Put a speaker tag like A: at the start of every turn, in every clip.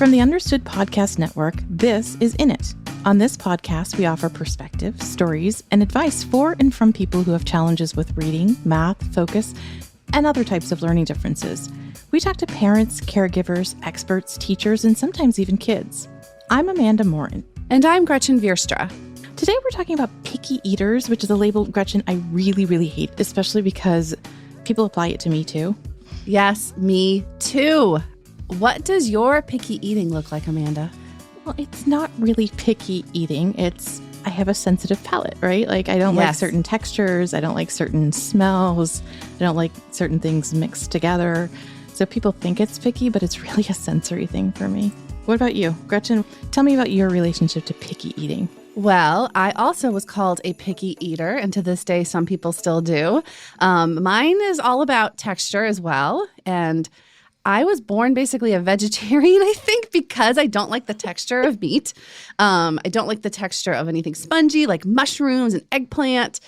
A: From the Understood Podcast Network, this is In It. On this podcast, we offer perspective, stories, and advice for and from people who have challenges with reading, math, focus, and other types of learning differences. We talk to parents, caregivers, experts, teachers, and sometimes even kids. I'm Amanda Morin.
B: And I'm Gretchen Vierstra.
A: Today we're talking about picky eaters, which is a label, Gretchen, I really, really hate, especially because people apply it to me too.
B: Yes, me too. What does your picky eating look like, Amanda?
A: Well, it's not really picky eating. I have a sensitive palate, right? Like I don't like certain textures. I don't like certain smells. I don't like certain things mixed together. So people think it's picky, but it's really a sensory thing for me. What about you? Gretchen, tell me about your relationship to picky eating.
B: Well, I also was called a picky eater, and to this day, some people still do. Mine is all about texture as well, and I was born basically a vegetarian, I think, because I don't like the texture of meat. I don't like the texture of anything spongy like mushrooms and eggplant.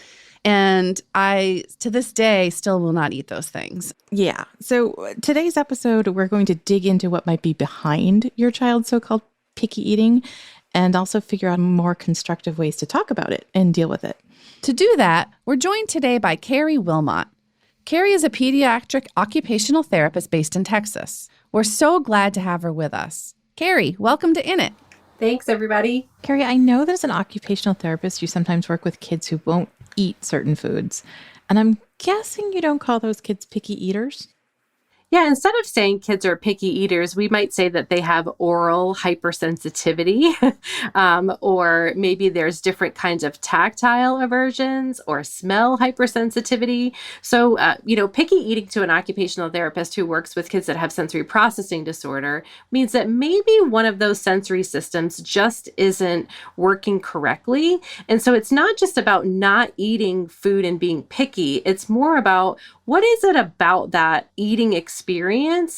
B: And I, to this day, still will not eat those things.
A: Yeah. So today's episode, we're going to dig into what might be behind your child's so-called picky eating and also figure out more constructive ways to talk about it and deal with it.
B: To do that, we're joined today by Keri Wilmot. Keri is a pediatric occupational therapist based in Texas. We're so glad to have her with us. Keri, welcome to In It.
C: Thanks, everybody.
A: Keri, I know that as an occupational therapist, you sometimes work with kids who won't eat certain foods. And I'm guessing you don't call those kids picky eaters?
C: Yeah, instead of saying kids are picky eaters, we might say that they have oral hypersensitivity, or maybe there's different kinds of tactile aversions or smell hypersensitivity. So, picky eating to an occupational therapist who works with kids that have sensory processing disorder means that maybe one of those sensory systems just isn't working correctly. And so it's not just about not eating food and being picky. It's more about what is it about that eating experience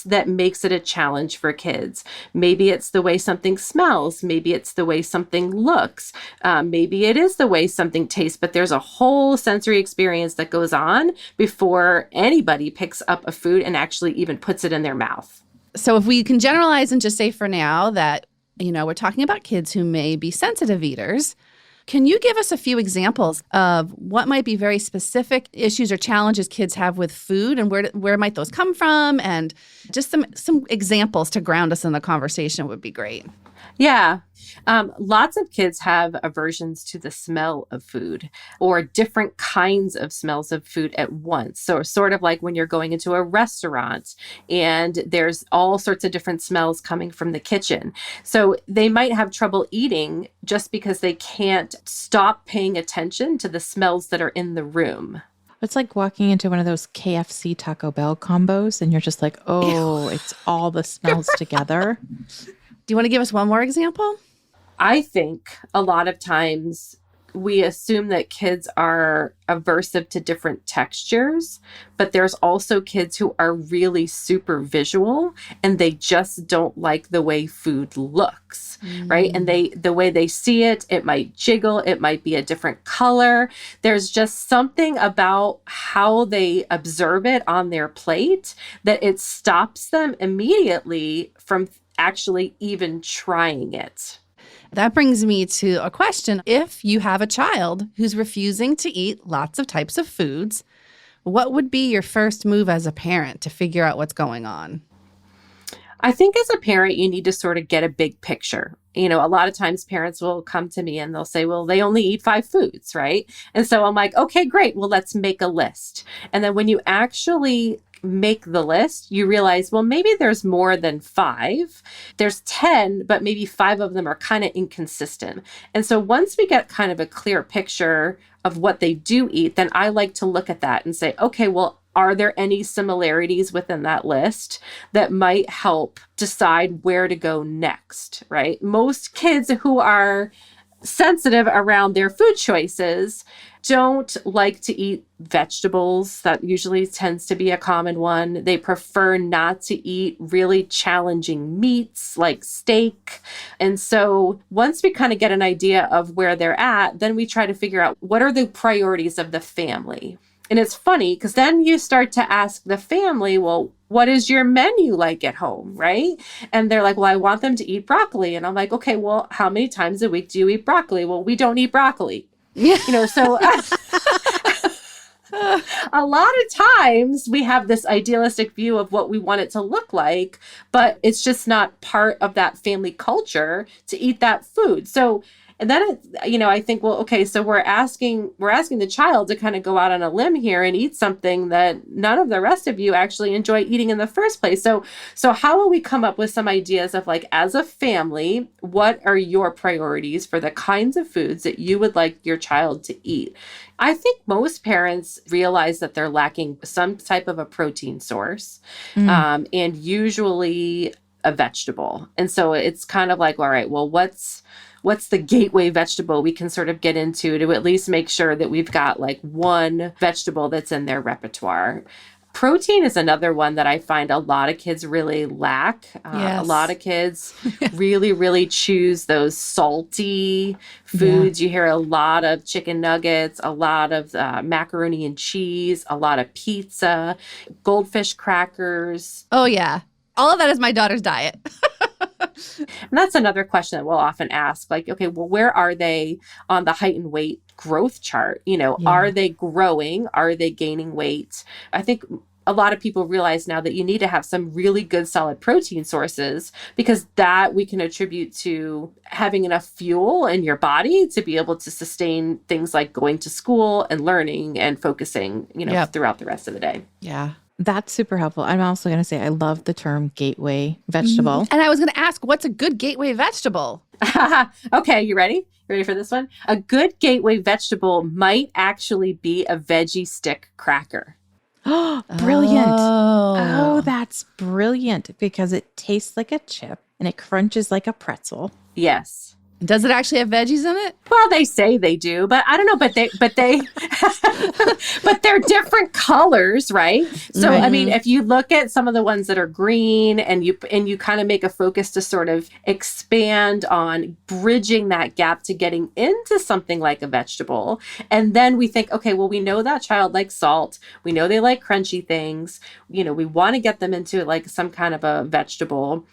C: that makes it a challenge for kids? Maybe it's the way something smells. Maybe it's the way something looks. Maybe it is the way something tastes, but there's a whole sensory experience that goes on before anybody picks up a food and actually even puts it in their mouth.
B: So if we can generalize and just say for now that, we're talking about kids who may be sensitive eaters, can you give us a few examples of what might be very specific issues or challenges kids have with food, and where might those come from? And just some examples to ground us in the conversation would be great.
C: Yeah. Lots of kids have aversions to the smell of food or different kinds of smells of food at once. So sort of like when you're going into a restaurant and there's all sorts of different smells coming from the kitchen. So they might have trouble eating just because they can't stop paying attention to the smells that are in the room.
A: It's like walking into one of those KFC Taco Bell combos and you're just like, oh, it's all the smells together.
B: Do you want to give us one more example?
C: I think a lot of times we assume that kids are aversive to different textures, but there's also kids who are really super visual and they just don't like the way food looks, right? And the way they see it, it might jiggle, it might be a different color. There's just something about how they observe it on their plate that it stops them immediately from actually even trying it.
B: That brings me to a question. If you have a child who's refusing to eat lots of types of foods, what would be your first move as a parent to figure out what's going on?
C: I think as a parent, you need to sort of get a big picture. A lot of times parents will come to me and they'll say, well, they only eat 5 foods, right? And so I'm like, okay, great. Well, let's make a list. And then when you actually make the list, you realize, well, maybe there's more than 5. There's 10, but maybe 5 of them are kind of inconsistent. And so once we get kind of a clear picture of what they do eat, then I like to look at that and say, okay, well, are there any similarities within that list that might help decide where to go next, right? Most kids who are sensitive around their food choices don't like to eat vegetables. That usually tends to be a common one. They prefer not to eat really challenging meats like steak. And so once we kind of get an idea of where they're at, then we try to figure out what are the priorities of the family. And it's funny because then you start to ask the family, well, what is your menu like at home, right? And they're like, well, I want them to eat broccoli. And I'm like, okay, well, how many times a week do you eat broccoli? Well, we don't eat broccoli.
B: Yeah.
C: So a lot of times we have this idealistic view of what we want it to look like, but it's just not part of that family culture to eat that food. So, and then, I think, well, okay, so we're asking the child to kind of go out on a limb here and eat something that none of the rest of you actually enjoy eating in the first place. So how will we come up with some ideas of, like, as a family, what are your priorities for the kinds of foods that you would like your child to eat? I think most parents realize that they're lacking some type of a protein source, and usually a vegetable. And so it's kind of like, all right, well, what's the gateway vegetable we can sort of get into to at least make sure that we've got like one vegetable that's in their repertoire. Protein is another one that I find a lot of kids really lack.
B: Yes.
C: A lot of kids really, really choose those salty foods. You hear a lot of chicken nuggets, a lot of macaroni and cheese, a lot of pizza, goldfish crackers.
B: Oh, yeah. All of that is my daughter's diet.
C: And that's another question that we'll often ask, like, okay, well, where are they on the height and weight growth chart? Are they growing? Are they gaining weight? I think a lot of people realize now that you need to have some really good solid protein sources, because that we can attribute to having enough fuel in your body to be able to sustain things like going to school and learning and focusing, throughout the rest of the day.
B: Yeah.
A: That's super helpful. I'm also going to say I love the term gateway vegetable.
B: And I was going to ask, what's a good gateway vegetable?
C: Okay, you ready? Ready for this one? A good gateway vegetable might actually be a veggie stick cracker.
A: Brilliant. Oh, that's brilliant, because it tastes like a chip and it crunches like a pretzel.
C: Yes.
B: Does it actually have veggies in it?
C: Well, they say they do, but I don't know. But they, but they're different colors, right? So, I mean, if you look at some of the ones that are green, and you kind of make a focus to sort of expand on bridging that gap to getting into something like a vegetable, and then we think, okay, well, we know that child likes salt. We know they like crunchy things. We want to get them into like some kind of a vegetable.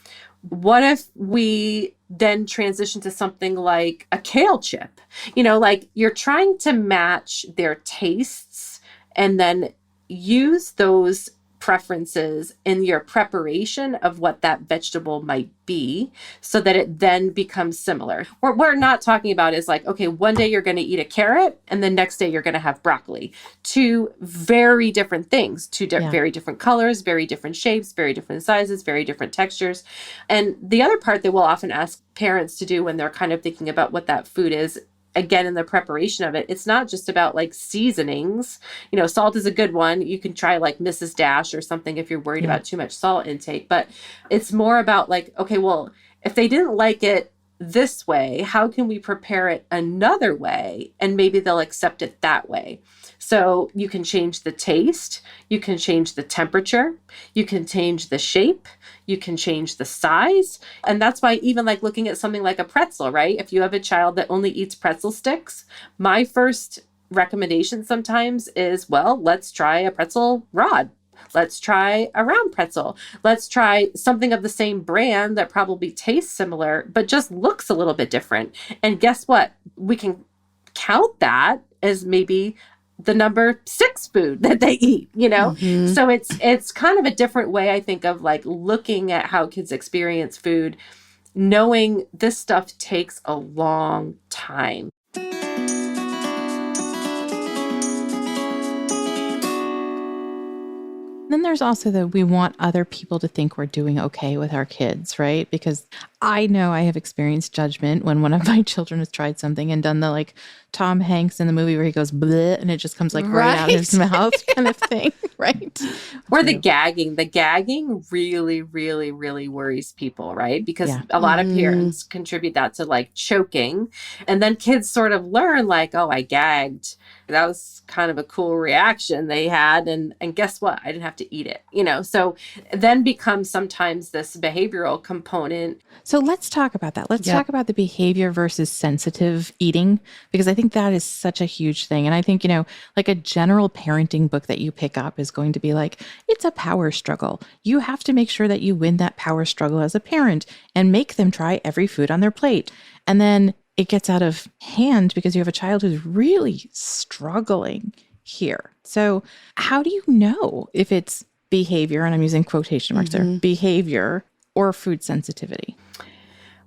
C: What if we then transition to something like a kale chip? Like you're trying to match their tastes and then use those preferences in your preparation of what that vegetable might be so that it then becomes similar. What we're not talking about is like, okay, one day you're going to eat a carrot and the next day you're going to have broccoli. Two very different things, very different colors, very different shapes, very different sizes, very different textures. And the other part that we'll often ask parents to do when they're kind of thinking about what that food is, again, in the preparation of it, it's not just about like seasonings. Salt is a good one. You can try like Mrs. Dash or something if you're worried about too much salt intake. But it's more about like, okay, well, if they didn't like it this way, how can we prepare it another way? And maybe they'll accept it that way. So you can change the taste, you can change the temperature, you can change the shape, you can change the size. And that's why even like looking at something like a pretzel, right? If you have a child that only eats pretzel sticks, my first recommendation sometimes is, well, let's try a pretzel rod. Let's try a round pretzel. Let's try something of the same brand that probably tastes similar, but just looks a little bit different. And guess what? We can count that as maybe the number 6 food that they eat, So it's kind of a different way, I think, of like looking at how kids experience food, knowing this stuff takes a long time.
A: Then there's also we want other people to think we're doing okay with our kids, right? Because I know I have experienced judgment when one of my children has tried something and done the like Tom Hanks in the movie where he goes bleh and it just comes like right out of his mouth kind of thing, right?
C: Or the gagging. The gagging really, really, really worries people, right? Because a lot of parents contribute that to like choking. And then kids sort of learn like, oh, I gagged. That was kind of a cool reaction they had. And guess what? I didn't have to eat it, So then becomes sometimes this behavioral component.
A: So let's talk about that. Let's talk about the behavior versus sensitive eating, because I think that is such a huge thing. And I think, like a general parenting book that you pick up is going to be like, it's a power struggle. You have to make sure that you win that power struggle as a parent and make them try every food on their plate. And then it gets out of hand because you have a child who's really struggling here. So how do you know if it's behavior, and I'm using quotation marks there, behavior or food sensitivity?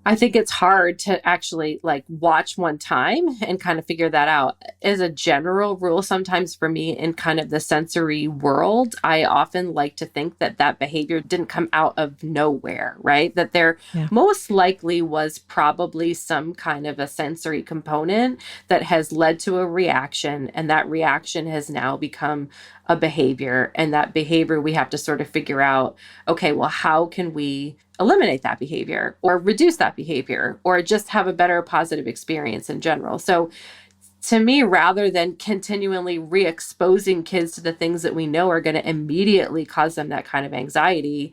C: I think it's hard to actually like watch one time and kind of figure that out. As a general rule, sometimes for me in kind of the sensory world, I often like to think that that behavior didn't come out of nowhere, right? That there most likely was probably some kind of a sensory component that has led to a reaction, and that reaction has now become a behavior. And that behavior, we have to sort of figure out, okay, well, how can we eliminate that behavior or reduce that behavior or just have a better positive experience in general? So to me, rather than continually re-exposing kids to the things that we know are going to immediately cause them that kind of anxiety,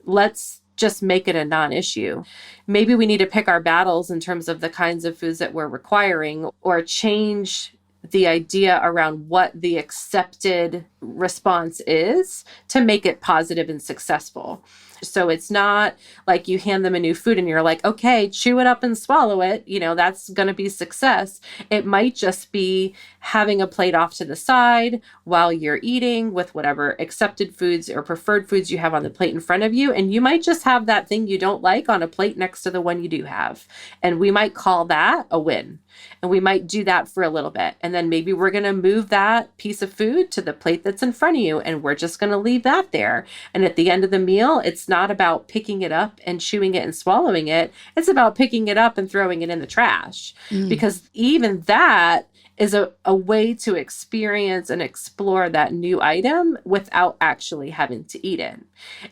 C: let's just make it a non-issue. Maybe we need to pick our battles in terms of the kinds of foods that we're requiring, or change the idea around what the accepted response is to make it positive and successful. So it's not like you hand them a new food and you're like, okay, chew it up and swallow it. That's going to be success. It might just be having a plate off to the side while you're eating with whatever accepted foods or preferred foods you have on the plate in front of you. And you might just have that thing you don't like on a plate next to the one you do have. And we might call that a win. And we might do that for a little bit. And then maybe we're going to move that piece of food to the plate that's in front of you. And we're just going to leave that there. And at the end of the meal, it's not about picking it up and chewing it and swallowing it. It's about picking it up and throwing it in the trash. Because even that is a way to experience and explore that new item without actually having to eat it.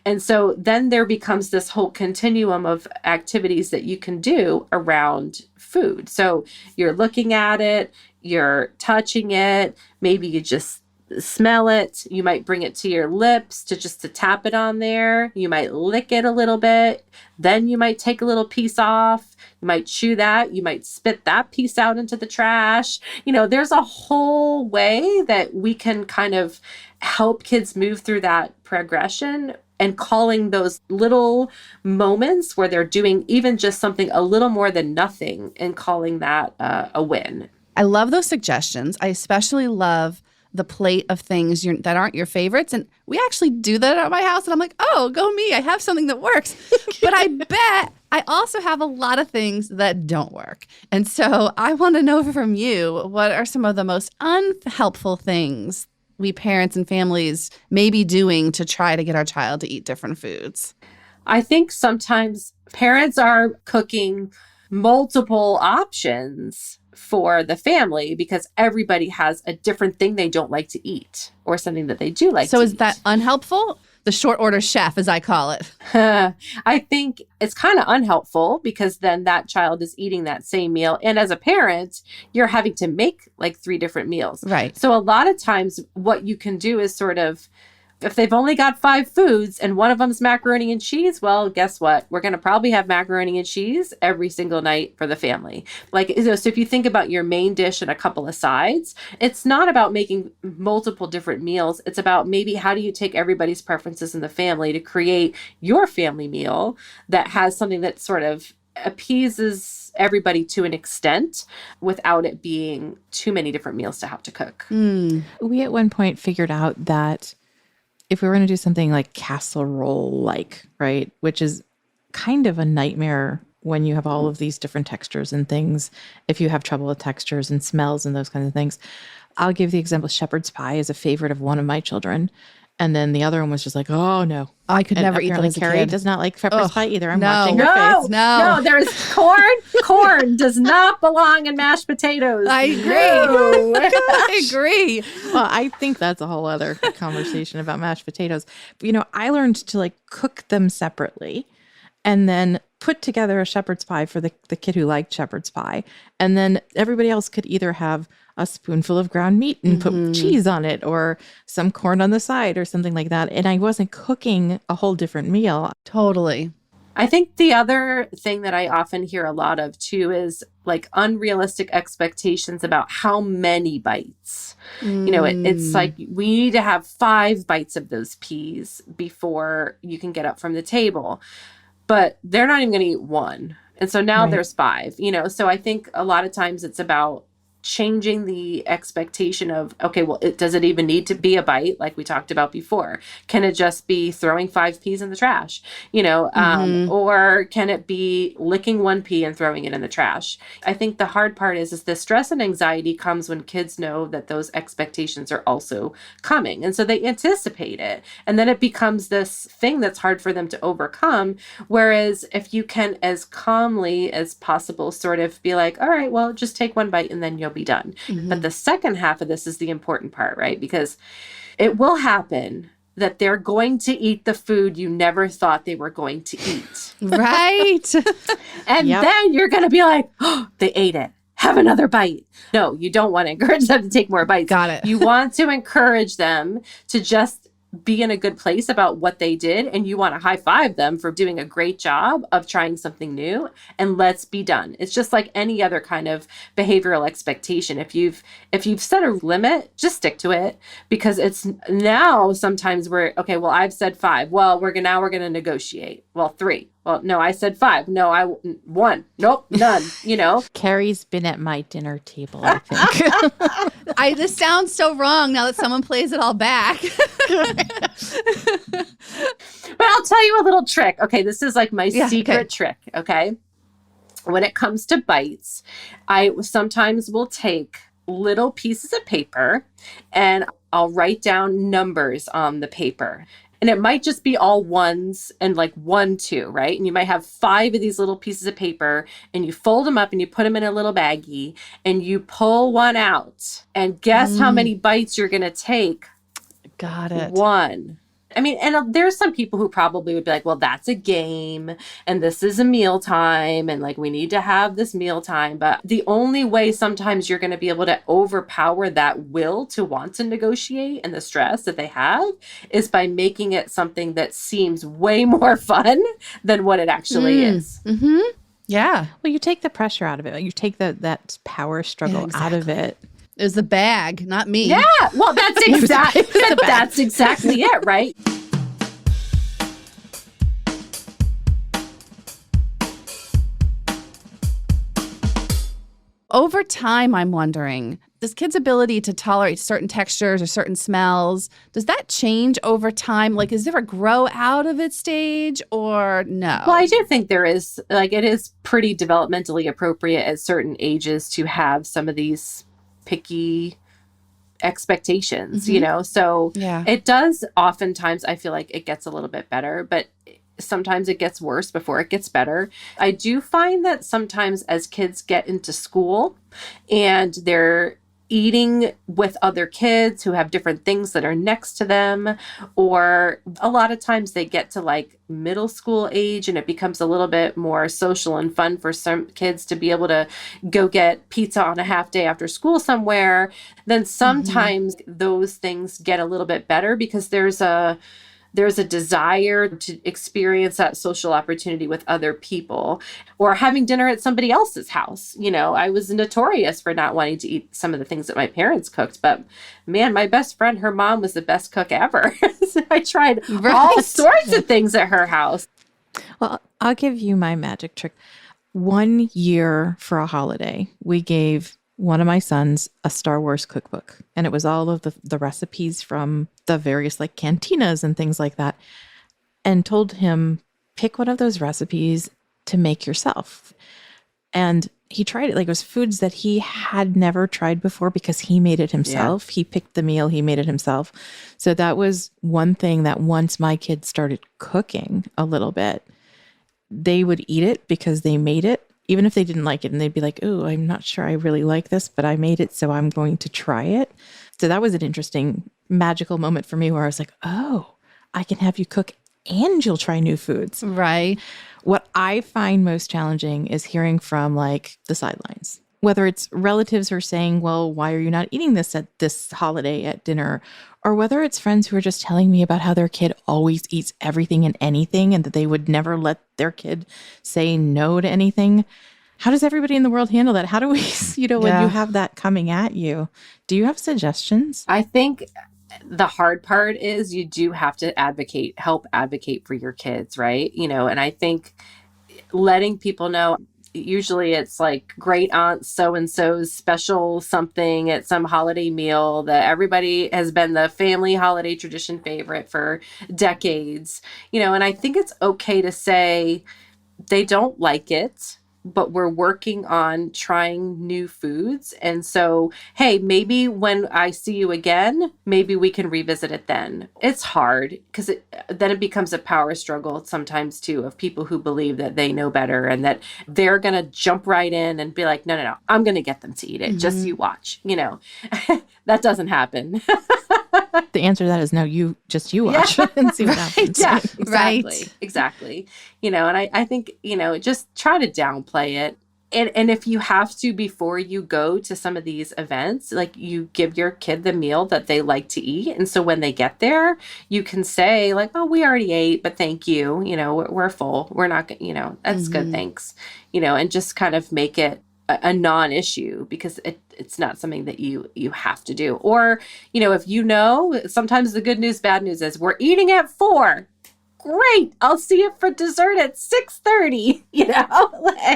C: And so then there becomes this whole continuum of activities that you can do around food. So you're looking at it, you're touching it, maybe you just smell it. You might bring it to your lips to tap it on there. You might lick it a little bit. Then you might take a little piece off. You might chew that. You might spit that piece out into the trash. There's a whole way that we can kind of help kids move through that progression, and calling those little moments where they're doing even just something a little more than nothing and calling that a win.
B: I love those suggestions. I especially love the plate of things that aren't your favorites. And we actually do that at my house. And I'm like, oh, go me. I have something that works. But I bet I also have a lot of things that don't work. And so I want to know from you, what are some of the most unhelpful things we parents and families may be doing to try to get our child to eat different foods?
C: I think sometimes parents are cooking multiple options for the family because everybody has a different thing they don't like to eat or something that they do like to eat.
B: So is that unhelpful? The short order chef, as I call it.
C: I think it's kind of unhelpful because then that child is eating that same meal. And as a parent, you're having to make like 3 different meals.
B: Right.
C: So a lot of times what you can do is sort of, if they've only got 5 foods and one of them's macaroni and cheese, well, guess what? We're going to probably have macaroni and cheese every single night for the family. So if you think about your main dish and a couple of sides, it's not about making multiple different meals. It's about maybe how do you take everybody's preferences in the family to create your family meal that has something that sort of appeases everybody to an extent without it being too many different meals to have to cook.
A: We at one point figured out that if we were going to do something like casserole-like, right, which is kind of a nightmare when you have all of these different textures and things, if you have trouble with textures and smells and those kinds of things. I'll give the example, shepherd's pie is a favorite of one of my children. And then the other one was just like, oh, no.
B: I could never eat that as a
A: Keri
B: kid.
A: does not like shepherd's pie either. I'm watching her face.
C: No, there's corn. Corn does not belong in mashed potatoes.
B: I agree.
C: No.
B: I agree.
A: Well, I think that's a whole other conversation about mashed potatoes. But, I learned to cook them separately and then put together a shepherd's pie for the kid who liked shepherd's pie. And then everybody else could either have a spoonful of ground meat and put cheese on it or some corn on the side or something like that. And I wasn't cooking a whole different meal.
B: Totally.
C: I think the other thing that I often hear a lot of too is like unrealistic expectations about how many bites. It's like we need to have 5 bites of those peas before you can get up from the table, but they're not even going to eat one. And so now there's 5, so I think a lot of times it's about changing the expectation of, okay, well, does it even need to be a bite like we talked about before? Can it just be throwing 5 peas in the trash, or can it be licking 1 pea and throwing it in the trash? I think the hard part is the stress and anxiety comes when kids know that those expectations are also coming. And so they anticipate it. And then it becomes this thing that's hard for them to overcome. Whereas if you can, as calmly as possible, sort of be like, all right, well, just take 1 bite and then you'll be done. But the second half of this is the important part, right? Because it will happen that they're going to eat the food you never thought they were going to eat.
B: Right.
C: And then you're going to be like, oh, they ate it. Have another bite. No, you don't want to encourage them to take more bites.
B: Got it.
C: You want to encourage them to just be in a good place about what they did, and you want to high five them for doing a great job of trying something new, and let's be done. It's just like any other kind of behavioral expectation. If you've set a limit, just stick to it, because it's now sometimes we're okay, well, I've said 5. Well, we're going to negotiate. Well, 3. Well, no, I said 5. No, 1. Nope, none,
A: Keri's been at my dinner table, I think.
B: This sounds so wrong now that someone plays it all back.
C: But I'll tell you a little trick. Okay, this is like my secret trick, okay? When it comes to bites, I sometimes will take little pieces of paper and I'll write down numbers on the paper. And it might just be all ones and like 1, 2, right? And you might have 5 of these little pieces of paper and you fold them up and you put them in a little baggie and you pull 1 out. And guess how many bites you're going to take?
B: Got it.
C: 1. I mean, and there's some people who probably would be like, well, that's a game and this is a meal time and like we need to have this meal time. But the only way sometimes you're going to be able to overpower that will to want to negotiate and the stress that they have is by making it something that seems way more fun than what it actually is.
B: Mm-hmm. Yeah.
A: Well, you take the pressure out of it. You take that power struggle out of it.
B: It was the bag, not me.
C: Yeah. Well, that's exactly it, right?
B: Over time, I'm wondering, does kids' ability to tolerate certain textures or certain smells, does that change over time? Like, is there a grow out of it stage or no?
C: Well, I do think there is, like, it is pretty developmentally appropriate at certain ages to have some of these picky expectations, so it does oftentimes, I feel like it gets a little bit better, but sometimes it gets worse before it gets better. I do find that sometimes as kids get into school and they're eating with other kids who have different things that are next to them, or a lot of times they get to like middle school age and it becomes a little bit more social and fun for some kids to be able to go get pizza on a half day after school somewhere, then sometimes those things get a little bit better because there's a desire to experience that social opportunity with other people or having dinner at somebody else's house. I was notorious for not wanting to eat some of the things that my parents cooked, but man, my best friend, her mom was the best cook ever. So I tried all sorts of things at her house.
A: Well, I'll give you my magic trick. 1 year for a holiday, we gave one of my sons a Star Wars cookbook, and it was all of the recipes from the various like cantinas and things like that, and told him, pick one of those recipes to make yourself. And he tried it. Like, it was foods that he had never tried before because he made it himself. Yeah. He picked the meal, he made it himself. So that was one thing that once my kids started cooking a little bit, they would eat it because they made it, even if they didn't like it. And they'd be like, oh, I'm not sure I really like this, but I made it, so I'm going to try it. So that was an interesting, magical moment for me where I was like, oh, I can have you cook and you'll try new foods.
B: Right.
A: What I find most challenging is hearing from like the sidelines. Whether it's relatives who are saying, well, why are you not eating this at this holiday at dinner? Or whether it's friends who are just telling me about how their kid always eats everything and anything and that they would never let their kid say no to anything. How does everybody in the world handle that? How do we, when you have that coming at you, do you have suggestions?
C: I think the hard part is you do have to help advocate for your kids, right? And I think letting people know, usually it's like great aunt so-and-so's special something at some holiday meal that everybody has been the family holiday tradition favorite for decades, and I think it's okay to say they don't like it, but we're working on trying new foods. And so, hey, maybe when I see you again, maybe we can revisit it then. It's hard because then it becomes a power struggle sometimes too, of people who believe that they know better and that they're going to jump right in and be like, no, I'm going to get them to eat it. Just you watch, that doesn't happen.
A: The answer to that is no, you watch and see what happens.
C: Yeah,
B: Right.
C: Exactly. And I think, just try to downplay it. And if you have to, before you go to some of these events, like you give your kid the meal that they like to eat. And so when they get there, you can say like, oh, we already ate, but thank you. We're full. We're not, that's good. Thanks. And just kind of make it a non-issue because it's not something that you have to do. Or, if sometimes the good news, bad news is we're eating at 4. Great. I'll see it for dessert at 6:30,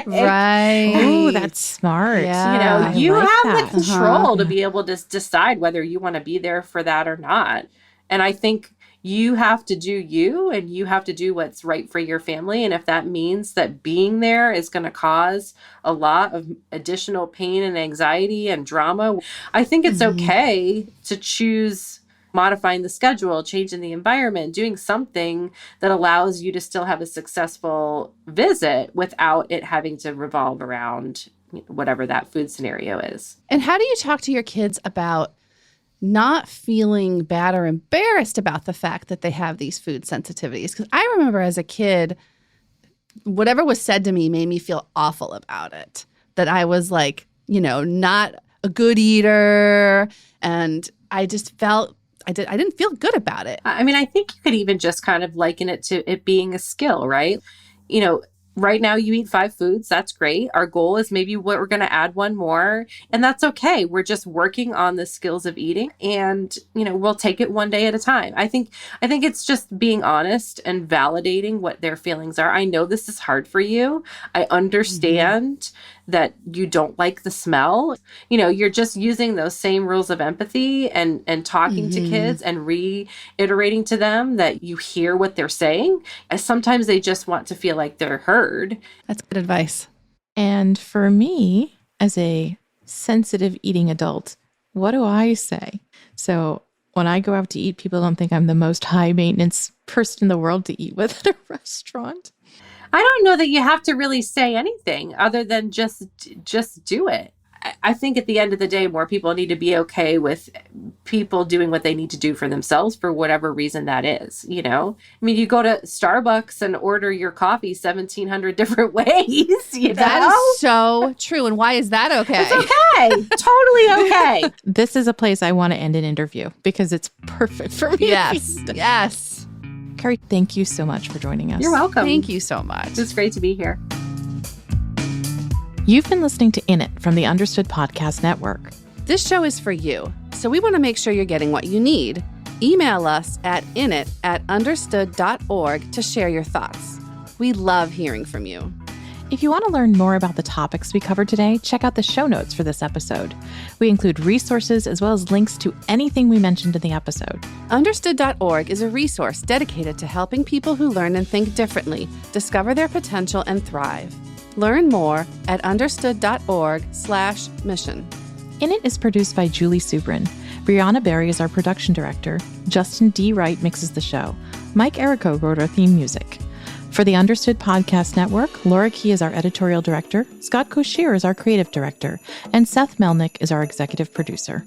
B: Right.
A: Oh, that's smart.
B: Yeah.
C: You
A: like
C: have
A: that.
C: the control to be able to decide whether you want to be there for that or not. And I think you have to do you, and you have to do what's right for your family. And if that means that being there is going to cause a lot of additional pain and anxiety and drama, I think it's okay to choose modifying the schedule, changing the environment, doing something that allows you to still have a successful visit without it having to revolve around whatever that food scenario is.
B: And how do you talk to your kids about not feeling bad or embarrassed about the fact that they have these food sensitivities? Because I remember as a kid, whatever was said to me made me feel awful about it. That I was like, not a good eater. And I just felt, I didn't feel good about it.
C: I mean, I think you could even just kind of liken it to it being a skill, right? Right now you eat 5 foods. That's great. Our goal is maybe we're going to add one more, and that's okay. We're just working on the skills of eating, and we'll take it one day at a time. I think it's just being honest and validating what their feelings are. I know this is hard for you. I understand that you don't like the smell. You're just using those same rules of empathy and talking to kids and reiterating to them that you hear what they're saying. And sometimes they just want to feel like they're heard.
B: That's good advice.
A: And for me, as a sensitive eating adult, what do I say? So when I go out to eat, people don't think I'm the most high maintenance person in the world to eat with at a restaurant.
C: I don't know that you have to really say anything other than just do it. I think at the end of the day, more people need to be okay with people doing what they need to do for themselves for whatever reason that is, I mean, you go to Starbucks and order your coffee 1,700 different ways,
B: That is so true. And why is that okay?
C: It's okay. Totally okay.
A: This is a place I want to end an interview because it's perfect for me.
B: Yes.
A: Keri, thank you so much for joining us.
C: You're welcome.
B: Thank you so much.
C: It's great to be here.
A: You've been listening to In It from the Understood Podcast Network.
B: This show is for you, so we want to make sure you're getting what you need. Email us at init@understood.org to share your thoughts. We love hearing from you.
A: If you want to learn more about the topics we covered today, check out the show notes for this episode. We include resources as well as links to anything we mentioned in the episode.
B: Understood.org is a resource dedicated to helping people who learn and think differently discover their potential and thrive. Learn more at understood.org/mission.
A: In It is produced by Julie Subrin. Brianna Berry is our production director. Justin D. Wright mixes the show. Mike Errico wrote our theme music. For the Understood Podcast Network, Laura Key is our editorial director, Scott Koshier is our creative director, and Seth Melnick is our executive producer.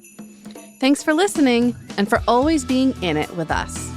B: Thanks for listening and for always being in it with us.